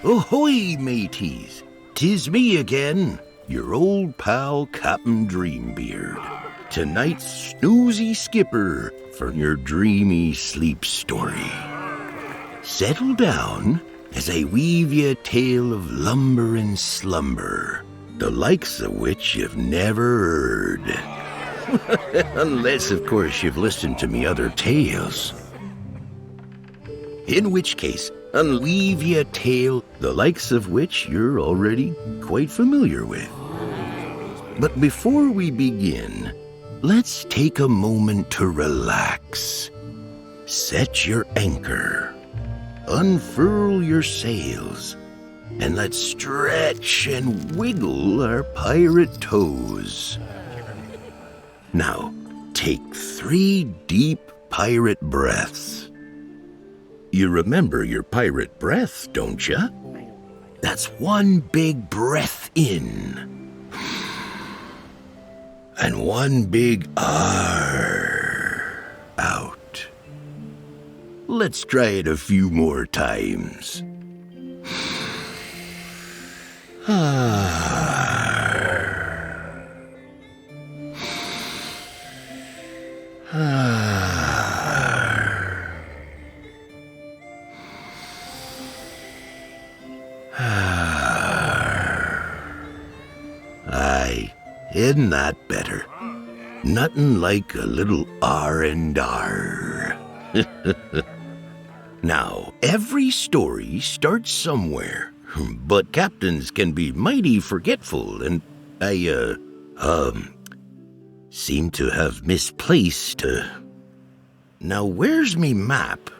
Ahoy, mateys! 'Tis me again, your old pal Captain Dreambeard. Tonight's snoozy skipper for your dreamy sleep story. Settle down as I weave ye a tale of lumber and slumber, the likes of which you've never heard. Unless, of course, you've listened to me other tales. In which case, I'll weave ye a tale the likes of which you're already quite familiar with. But before we begin, let's take a moment to relax. Set your anchor, unfurl your sails, and let's stretch and wiggle our pirate toes. Now, take 3 deep pirate breaths. You remember your pirate breath, don't you? That's one big breath in. And one big R out. Let's try it a few more times. Aye, isn't that better? Nothing like a little R&R. Now, every story starts somewhere, but captains can be mighty forgetful, and I, seem to have misplaced, Now, where's me map?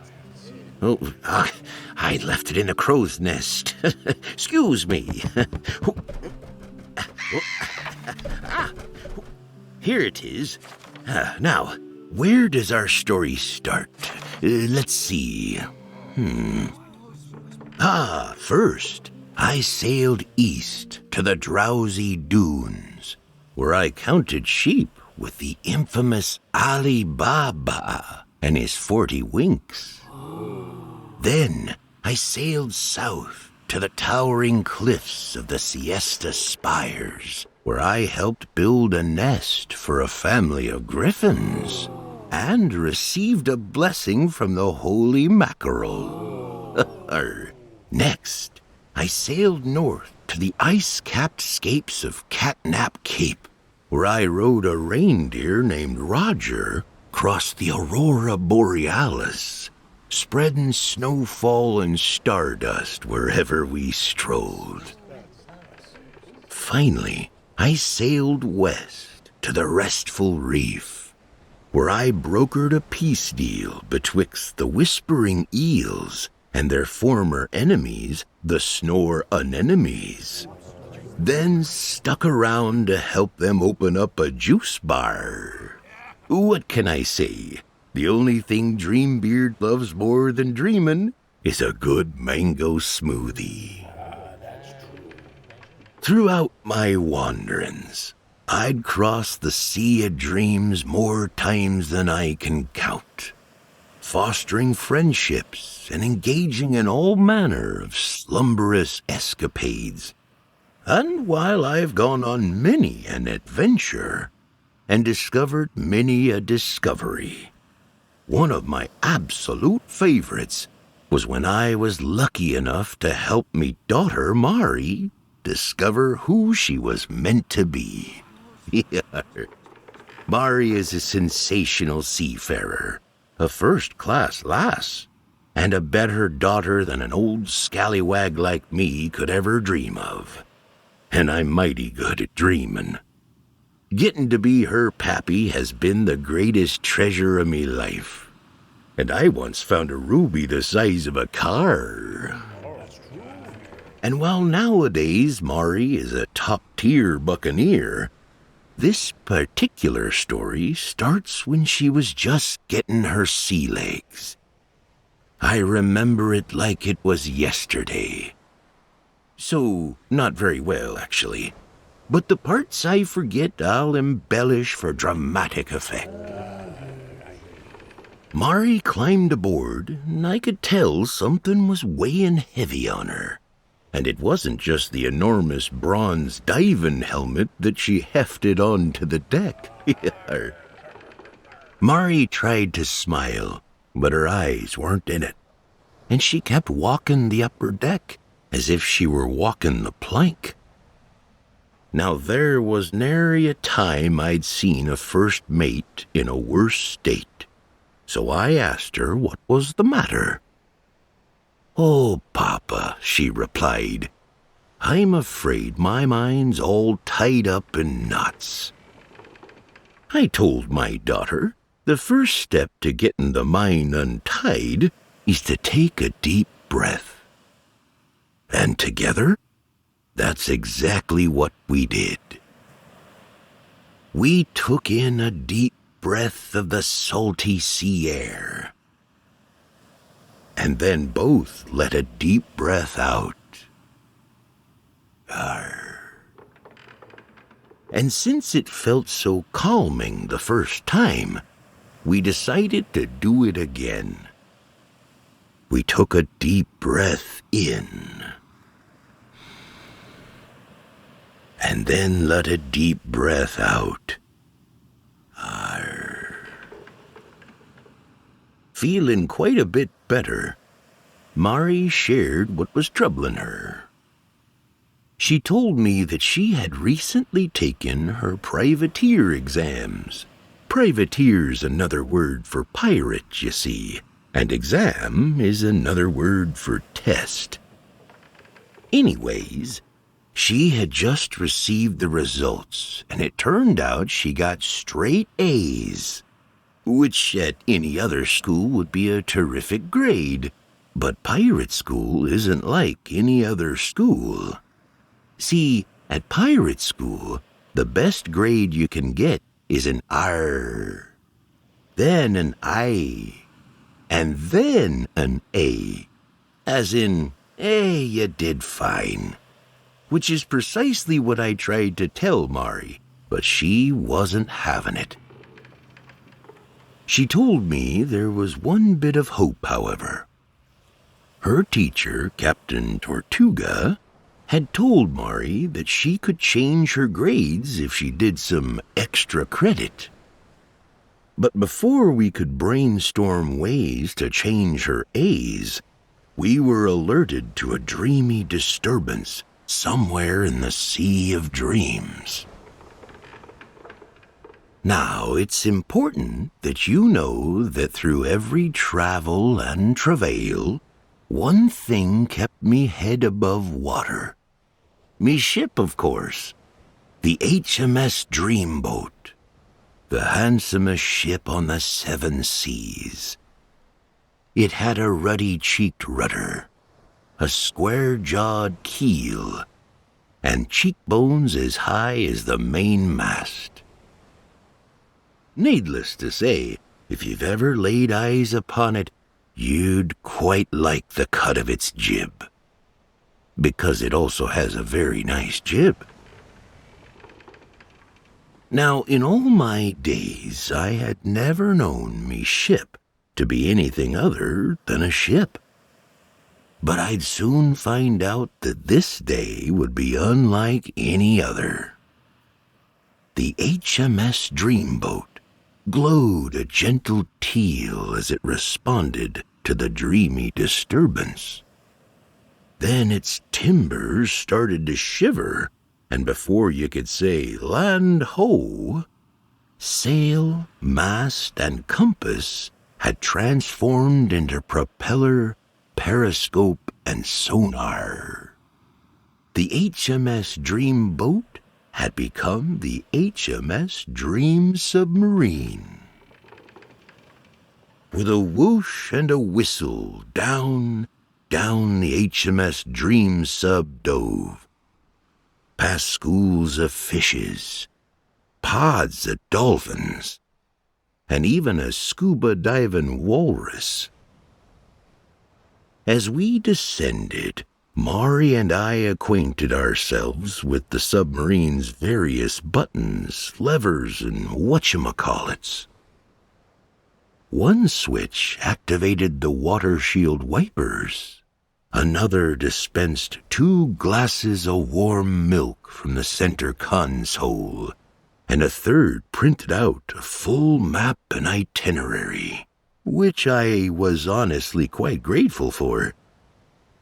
Oh, I left it in a crow's nest. Excuse me. Here it is. Now, where does our story start? Let's see. First, I sailed east to the drowsy dunes, where I counted sheep with the infamous Ali Baba and his 40 winks. Then I sailed south to the towering cliffs of the Siesta Spires, where I helped build a nest for a family of griffins and received a blessing from the holy mackerel. Next, I sailed north to the ice-capped scapes of Catnap Cape, where I rode a reindeer named Roger across the Aurora Borealis, spreading snowfall and stardust wherever we strolled. Finally, I sailed west to the Restful Reef, where I brokered a peace deal betwixt the Whispering Eels and their former enemies, the Snore Anemones. Then stuck around to help them open up a juice bar. What can I say? The only thing Dreambeard loves more than dreamin' is a good mango smoothie. Throughout my wanderings, I'd cross the sea of dreams more times than I can count, fostering friendships and engaging in all manner of slumberous escapades. And while I've gone on many an adventure and discovered many a discovery, one of my absolute favorites was when I was lucky enough to help me daughter Mari discover who she was meant to be. Mari is a sensational seafarer, a first-class lass, and a better daughter than an old scallywag like me could ever dream of. And I'm mighty good at dreamin'. Getting to be her pappy has been the greatest treasure of me life. And I once found a ruby the size of a car. And while nowadays Mari is a top-tier buccaneer, this particular story starts when she was just getting her sea legs. I remember it like it was yesterday. So, not very well, actually. But the parts I forget I'll embellish for dramatic effect. Mari climbed aboard, and I could tell something was weighing heavy on her. And it wasn't just the enormous bronze diving helmet that she hefted onto the deck. Mari tried to smile, but her eyes weren't in it, and she kept walking the upper deck as if she were walking the plank. Now there was nary a time I'd seen a first mate in a worse state, so I asked her what was the matter. "Oh, Papa," she replied, "I'm afraid my mind's all tied up in knots." I told my daughter the first step to getting the mind untied is to take a deep breath. And together, that's exactly what we did. We took in a deep breath of the salty sea air, and then both let a deep breath out. Arr. And since it felt so calming the first time, we decided to do it again. We took a deep breath in, and then let a deep breath out. Arr. Feeling quite a bit better, Mari shared what was troubling her. She told me that she had recently taken her privateer exams. Privateer's another word for pirate, you see, and exam is another word for test. Anyways, she had just received the results, and it turned out she got straight A's, which at any other school would be a terrific grade, but pirate school isn't like any other school. See, at pirate school, the best grade you can get is an R, then an I, and then an A, as in, you did fine, which is precisely what I tried to tell Mari, but she wasn't having it. She told me there was one bit of hope, however. Her teacher, Captain Tortuga, had told Mari that she could change her grades if she did some extra credit. But before we could brainstorm ways to change her A's, we were alerted to a dreamy disturbance somewhere in the Sea of Dreams. Now, it's important that you know that through every travel and travail, one thing kept me head above water. Me ship, of course, the HMS Dreamboat, the handsomest ship on the 7 seas. It had a ruddy-cheeked rudder, a square-jawed keel, and cheekbones as high as the main mast. Needless to say, if you've ever laid eyes upon it, you'd quite like the cut of its jib, because it also has a very nice jib. Now, in all my days, I had never known me ship to be anything other than a ship. But I'd soon find out that this day would be unlike any other. The HMS Dreamboat glowed a gentle teal as it responded to the dreamy disturbance. Then its timbers started to shiver, and before you could say land ho, sail, mast, and compass had transformed into propeller, periscope, and sonar. The HMS Dreamboat had become the HMS Dream Submarine. With a whoosh and a whistle, down the HMS Dream Sub dove, past schools of fishes, pods of dolphins, and even a scuba diving walrus. As we descended, Mari and I acquainted ourselves with the submarine's various buttons, levers, and whatchamacallits. One switch activated the water shield wipers, Another dispensed 2 glasses of warm milk from the center console, and a third printed out a full map and itinerary, which I was honestly quite grateful for.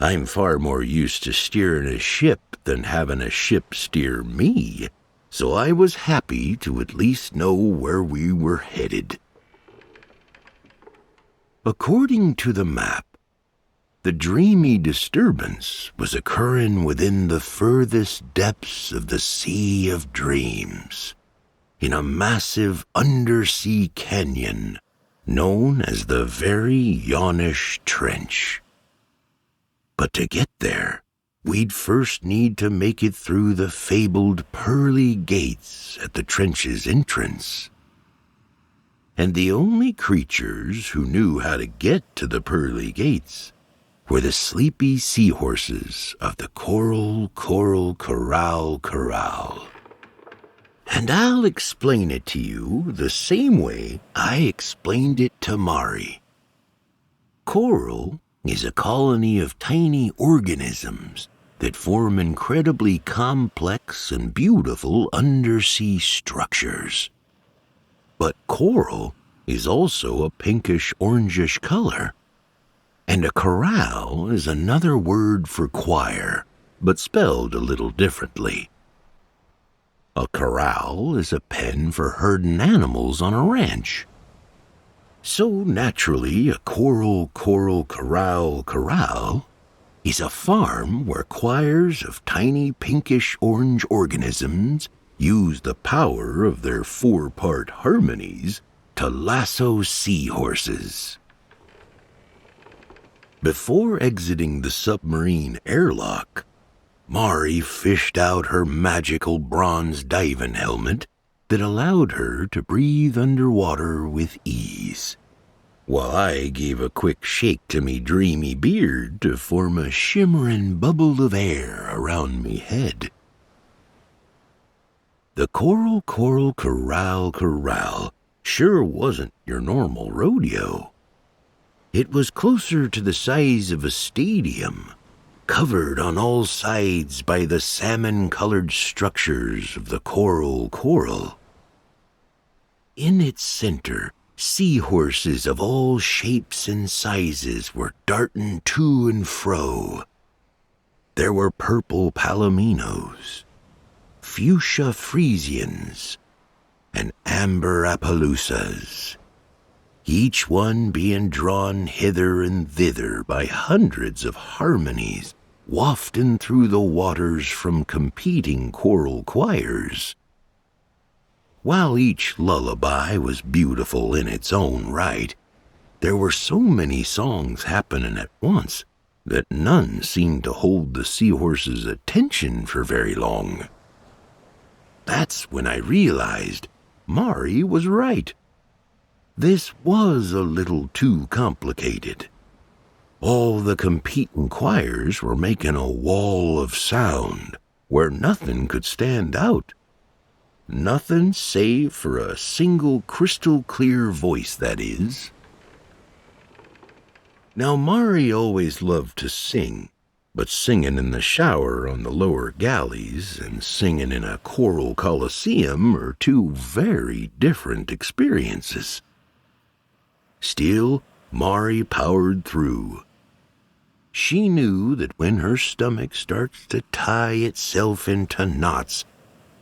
I'm far more used to steering a ship than having a ship steer me, so I was happy to at least know where we were headed. According to the map, the dreamy disturbance was occurring within the furthest depths of the Sea of Dreams, in a massive undersea canyon known as the Very Yawnish Trench. But to get there, we'd first need to make it through the fabled pearly gates at the trench's entrance. And the only creatures who knew how to get to the pearly gates were the sleepy seahorses of the Coral Corral. And I'll explain it to you the same way I explained it to Mari. Coral is a colony of tiny organisms that form incredibly complex and beautiful undersea structures. But coral is also a pinkish-orangish color, and a corral is another word for choir, but spelled a little differently. A corral is a pen for herding animals on a ranch. So naturally, a corral is a farm where choirs of tiny pinkish-orange organisms use the power of their 4-part harmonies to lasso seahorses. Before exiting the submarine airlock, Mari fished out her magical bronze diving helmet that allowed her to breathe underwater with ease, while I gave a quick shake to me dreamy beard to form a shimmering bubble of air around me head. The Coral Corral sure wasn't your normal rodeo. It was closer to the size of a stadium, covered on all sides by the salmon-colored structures of the coral. In its center, seahorses of all shapes and sizes were darting to and fro. There were purple palominos, fuchsia Frisians, and amber Appaloosas, each one being drawn hither and thither by hundreds of harmonies wafting through the waters from competing choral choirs. While each lullaby was beautiful in its own right, there were so many songs happening at once that none seemed to hold the seahorse's attention for very long. That's when I realized Mari was right. This was a little too complicated. All the competing choirs were making a wall of sound where nothing could stand out. Nothing save for a single crystal-clear voice, that is. Now, Mari always loved to sing, but singing in the shower on the lower galleys and singing in a choral coliseum are 2 very different experiences. Still, Mari powered through. She knew that when her stomach starts to tie itself into knots,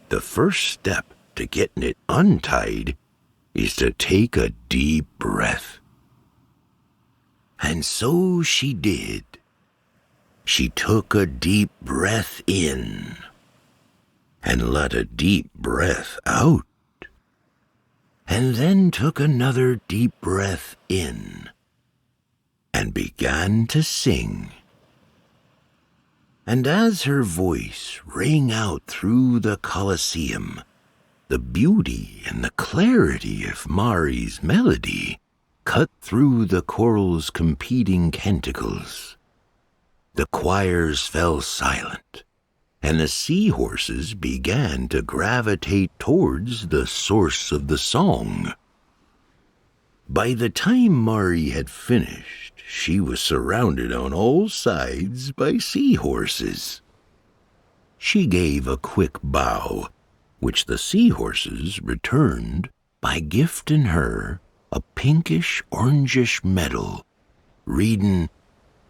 the first step to getting it untied is to take a deep breath. And so she did. She took a deep breath in and let a deep breath out, and then took another deep breath in and began to sing. And as her voice rang out through the Colosseum, the beauty and the clarity of Mari's melody cut through the coral's competing canticles. The choirs fell silent, and the seahorses began to gravitate towards the source of the song. By the time Mari had finished, she was surrounded on all sides by seahorses. She gave a quick bow, which the seahorses returned by gifting her a pinkish-orangish medal, reading,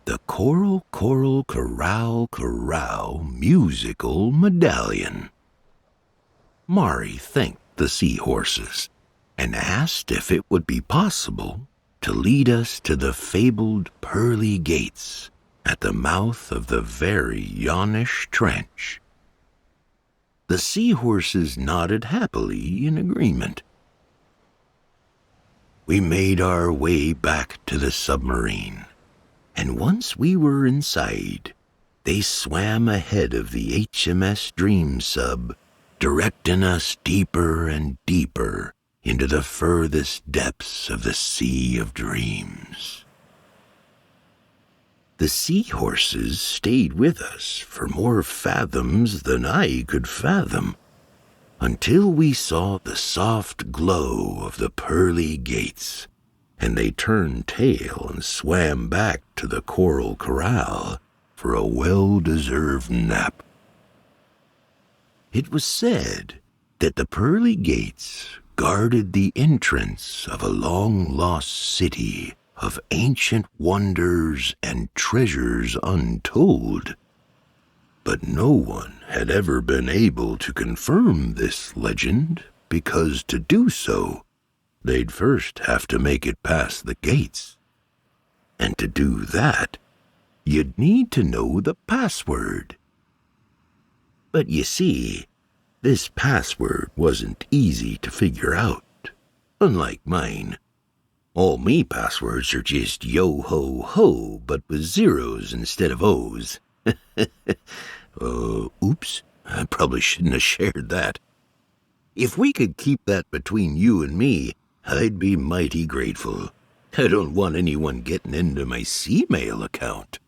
"The Coral Coral Corral Corral Musical Medallion." Mari thanked the seahorses and asked if it would be possible to lead us to the fabled pearly gates at the mouth of the very Yawnish Trench. The seahorses nodded happily in agreement. We made our way back to the submarine, and once we were inside, they swam ahead of the HMS Dream Sub, directing us deeper and deeper into the furthest depths of the Sea of Dreams. The seahorses stayed with us for more fathoms than I could fathom, until we saw the soft glow of the pearly gates, and they turned tail and swam back to the Coral Corral for a well-deserved nap. It was said that the pearly gates guarded the entrance of a long-lost city of ancient wonders and treasures untold, but no one had ever been able to confirm this legend, because to do so, they'd first have to make it past the gates. And to do that, you'd need to know the password. But you see, this password wasn't easy to figure out, unlike mine. All me passwords are just yo-ho-ho, but with zeros instead of O's. Oops, I probably shouldn't have shared that. If we could keep that between you and me, I'd be mighty grateful. I don't want anyone getting into my C-mail account.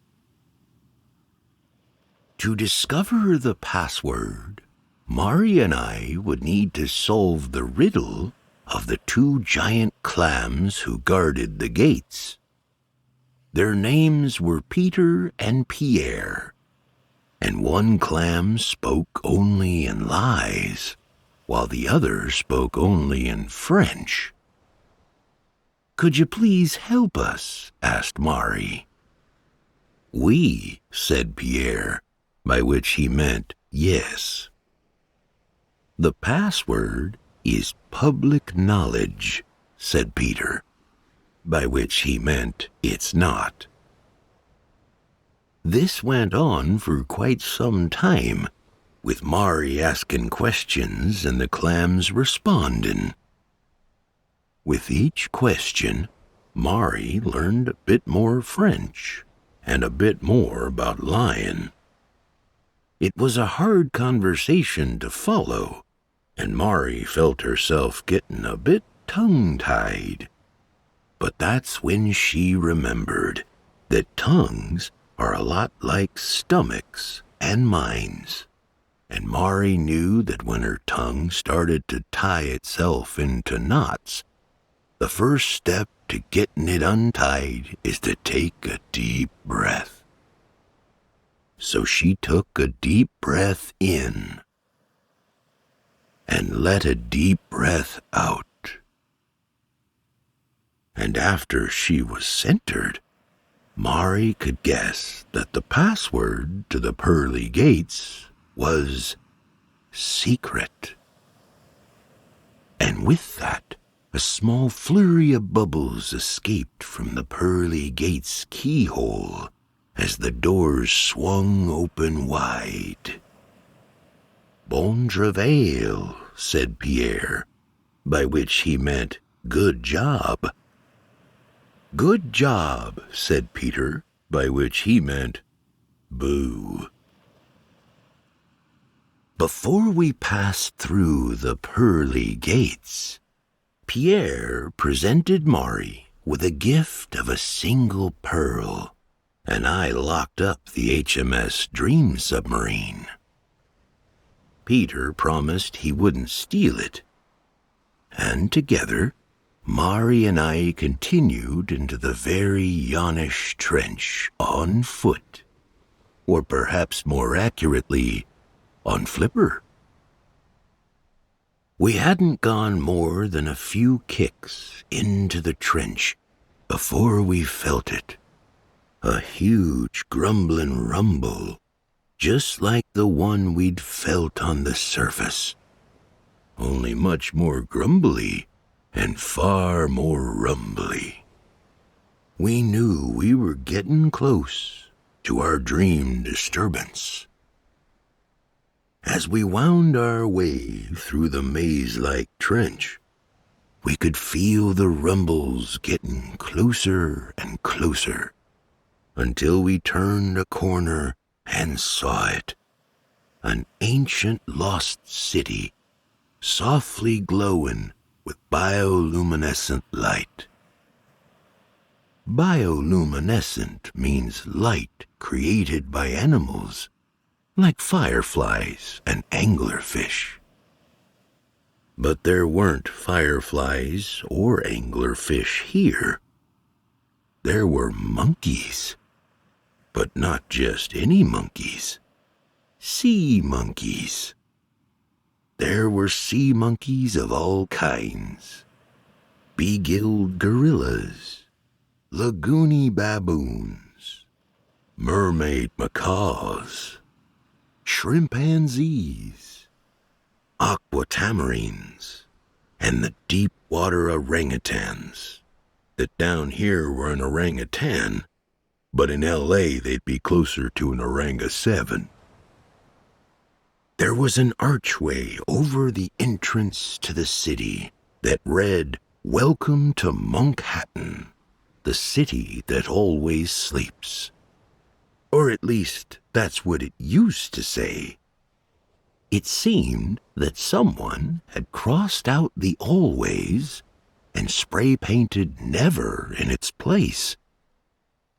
To discover the password, Mari and I would need to solve the riddle of the two giant clams who guarded the gates. Their names were Peter and Pierre, and one clam spoke only in lies, while the other spoke only in French. "Could you please help us?" asked Mari. "Oui," said Pierre, by which he meant yes. "The password is public knowledge," said Peter, by which he meant it's not. This went on for quite some time, with Mari asking questions and the clams responding. With each question, Mari learned a bit more French and a bit more about lying. It was a hard conversation to follow, and Mari felt herself getting a bit tongue-tied. But that's when she remembered that tongues are a lot like stomachs and minds, and Mari knew that when her tongue started to tie itself into knots, the first step to getting it untied is to take a deep breath. So she took a deep breath in and let a deep breath out. And after she was centered, Mari could guess that the password to the pearly gates was secret. And with that, a small flurry of bubbles escaped from the pearly gates' keyhole as the doors swung open wide. "Bon travail," said Pierre, by which he meant good job. "Good job," said Peter, by which he meant boo. Before we passed through the pearly gates, Pierre presented Mari with a gift of a single pearl, and I locked up the HMS Dream submarine. Peter promised he wouldn't steal it, and together Mari and I continued into the very Yonish Trench on foot, or perhaps more accurately, on Flipper. We hadn't gone more than a few kicks into the trench before we felt it. A huge grumbling rumble, just like the one we'd felt on the surface, only much more grumbly and far more rumbly. We knew we were getting close to our dream disturbance. As we wound our way through the maze-like trench, we could feel the rumbles getting closer and closer until we turned a corner and saw it, an ancient lost city, softly glowing with bioluminescent light. Bioluminescent means light created by animals, like fireflies and anglerfish. But there weren't fireflies or anglerfish here. There were monkeys, but not just any monkeys. Sea monkeys. There were sea monkeys of all kinds. Bee-gilled gorillas, lagoony baboons, mermaid macaws, shrimpanzees, aqua tamarines, and the deep-water orangutans, that down here were an orangutan, but in L.A. they'd be closer to an oranga-7. There was an archway over the entrance to the city that read, "Welcome to Monkhattan, the city that always sleeps." Or at least, that's what it used to say. It seemed that someone had crossed out the always and spray-painted never in its place.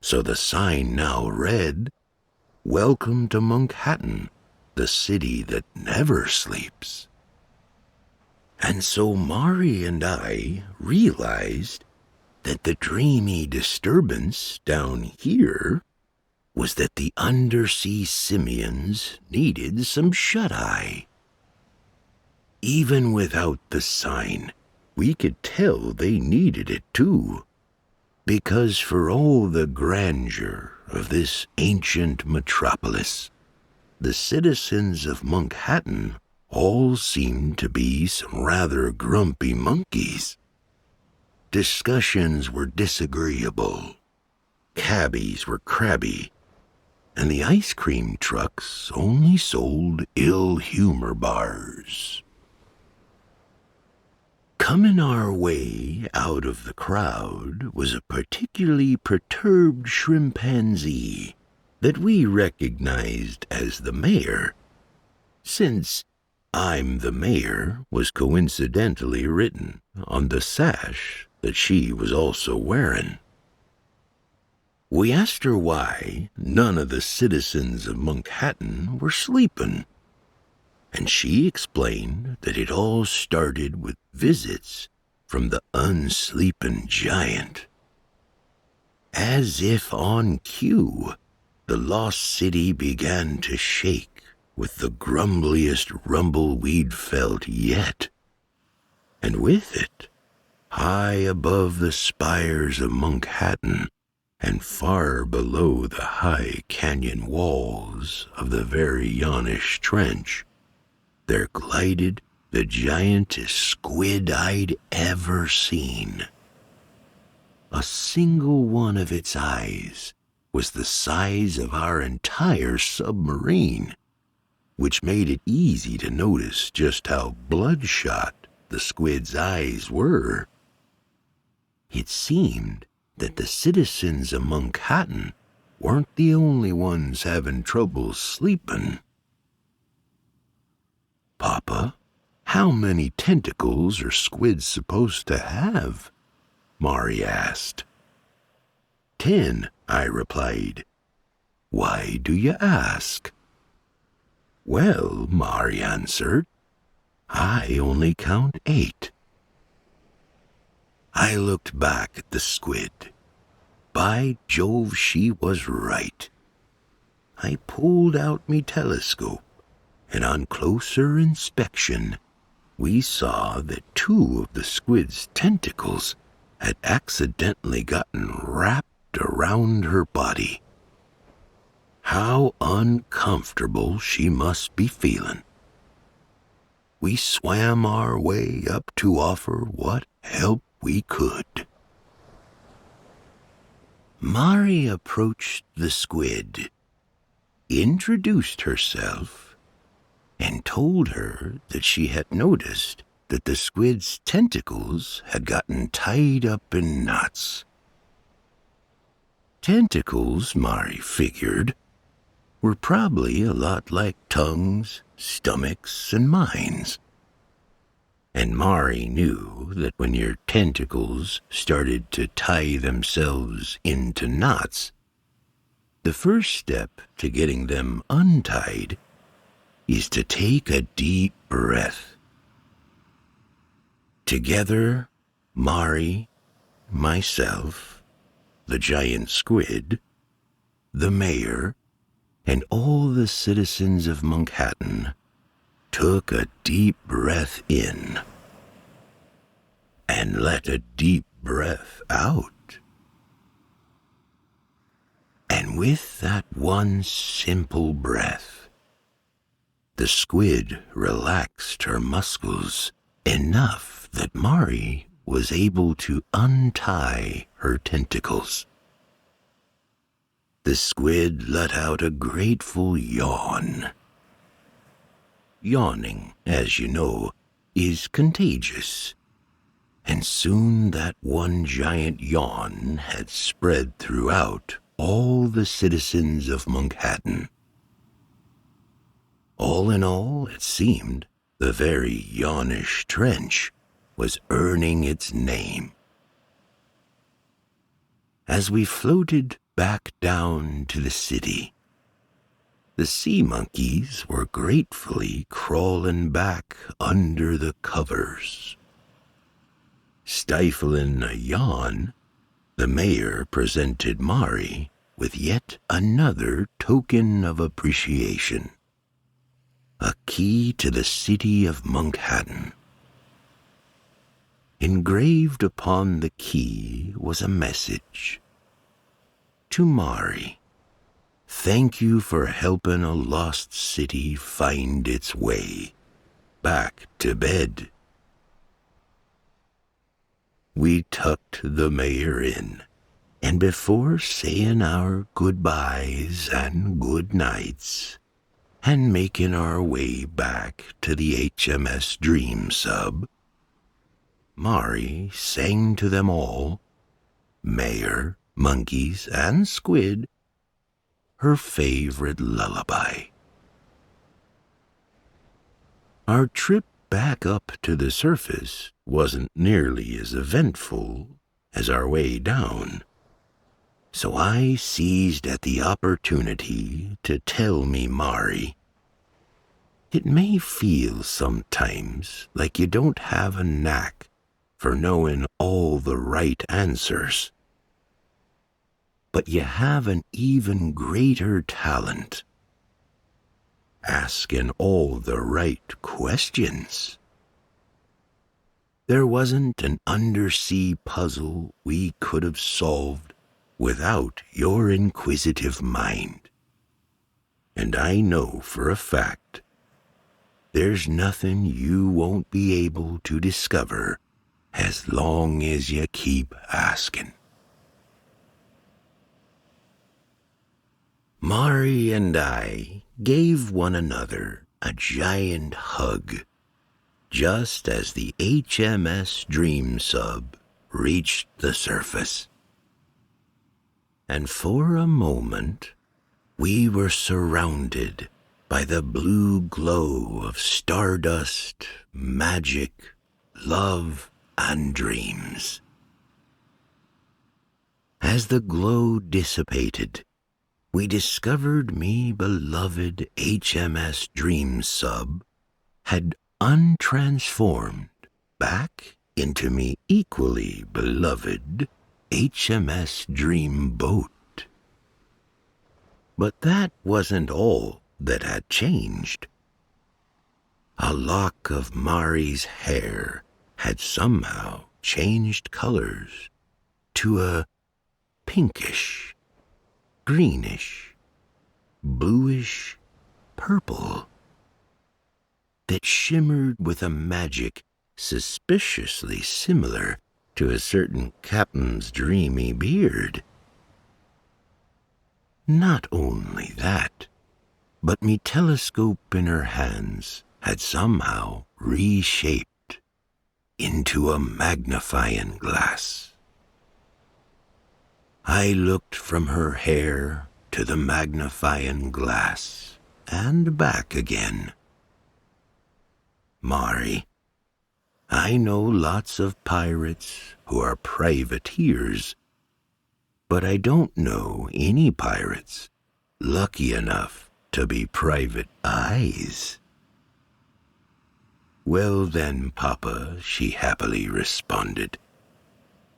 So the sign now read, "Welcome to Monkhattan, the city that never sleeps." And so Mari and I realized that the dreamy disturbance down here was that the undersea simians needed some shut-eye. Even without the sign, we could tell they needed it too, because for all the grandeur of this ancient metropolis, the citizens of Monkhattan all seemed to be some rather grumpy monkeys. Discussions were disagreeable, cabbies were crabby, and the ice cream trucks only sold ill humor bars. Coming our way out of the crowd was a particularly perturbed shrimpanzee that we recognized as the mayor, since "I'm the mayor" was coincidentally written on the sash that she was also wearing. We asked her why none of the citizens of Monkhattan were sleeping, and she explained that it all started with visits from the unsleeping giant. As if on cue, the lost city began to shake with the grumbliest rumble we'd felt yet, and with it, high above the spires of Monkhattan and far below the high canyon walls of the very Yonish Trench, there glided the giantest squid I'd ever seen. A single one of its eyes was the size of our entire submarine, which made it easy to notice just how bloodshot the squid's eyes were. It seemed that the citizens of Monkhattan weren't the only ones having trouble sleeping. "Papa, how many tentacles are squids supposed to have?" Mari asked. 10, I replied. "Why do you ask?" "Well," Mari answered, "I only count 8. I looked back at the squid. By Jove, she was right. I pulled out me telescope, and on closer inspection, we saw that two of the squid's tentacles had accidentally gotten wrapped around her body. How uncomfortable she must be feeling. We swam our way up to offer what help we could. Mari approached the squid, introduced herself, and told her that she had noticed that the squid's tentacles had gotten tied up in knots. Tentacles, Mari figured, were probably a lot like tongues, stomachs, and minds. And Mari knew that when your tentacles started to tie themselves into knots, the first step to getting them untied is to take a deep breath. Together, Mari, myself, the giant squid, the mayor, and all the citizens of Monkhattan took a deep breath in and let a deep breath out. And with that one simple breath, the squid relaxed her muscles enough that Mari was able to untie her tentacles. The squid let out a grateful yawn. Yawning, as you know, is contagious, and soon that one giant yawn had spread throughout all the citizens of Monkhattan. All in all, it seemed, the very Yawnish Trench was earning its name. As we floated back down to the city, the sea monkeys were gratefully crawling back under the covers. Stifling a yawn, the mayor presented Mari with yet another token of appreciation. A key to the city of Monkhattan. Engraved upon the key was a message. To Mari, thank you for helping a lost city find its way back to bed. We tucked the mayor in, and before saying our goodbyes and good nights, and making our way back to the HMS Dream Sub, Mari sang to them all, mayor, monkeys, and squid, her favorite lullaby. Our trip back up to the surface wasn't nearly as eventful as our way down, so I seized at the opportunity to tell me Mari, it may feel sometimes like you don't have a knack for knowing all the right answers, but you have an even greater talent, asking all the right questions. There wasn't an undersea puzzle we could have solved without your inquisitive mind. And I know for a fact there's nothing you won't be able to discover as long as you keep asking. Mari and I gave one another a giant hug just as the HMS Dream Sub reached the surface. And for a moment, we were surrounded by the blue glow of stardust, magic, love, and dreams. As the glow dissipated, we discovered me beloved HMS Dream Sub had untransformed back into me equally beloved HMS Dreamboat. But that wasn't all that had changed. A lock of Mari's hair had somehow changed colors to a pinkish, greenish, bluish purple that shimmered with a magic suspiciously similar to a certain captain's dreamy beard. Not only that, but me telescope in her hands had somehow reshaped into a magnifying glass. I looked from her hair to the magnifying glass and back again. Mari, I know lots of pirates who are privateers, but I don't know any pirates lucky enough to be private eyes. Well then, Papa, she happily responded,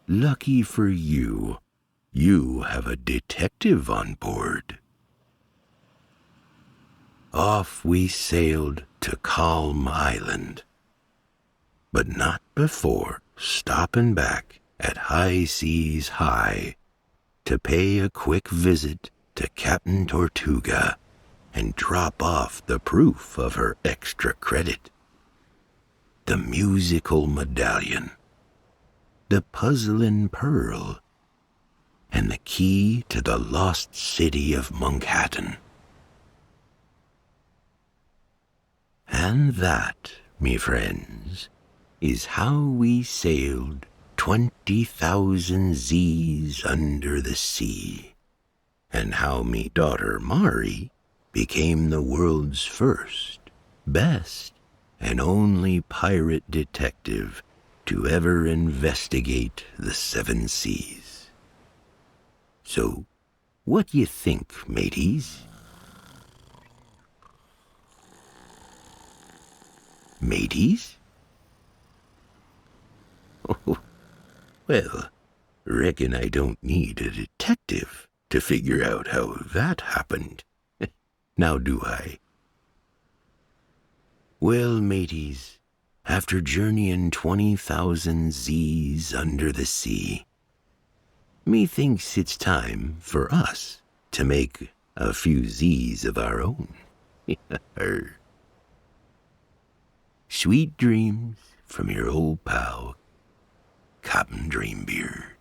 lucky for you, you have a detective on board. Off we sailed to Calm Island, but not before stopping back at High Seas High to pay a quick visit to Captain Tortuga and drop off the proof of her extra credit. The musical medallion, the puzzling pearl, and the key to the lost city of Monkhattan. And that, me friends, is how we sailed 20,000 Z's under the sea, and how me daughter Mari became the world's first, best, and only pirate detective to ever investigate the 7 seas. So, what d'ye think, mateys? Mateys? Oh, well, reckon I don't need a detective to figure out how that happened. Now do I? Well, mateys, after journeying 20,000 Z's under the sea, methinks it's time for us to make a few Z's of our own. Sweet dreams from your old pal, Captain Dreambeard.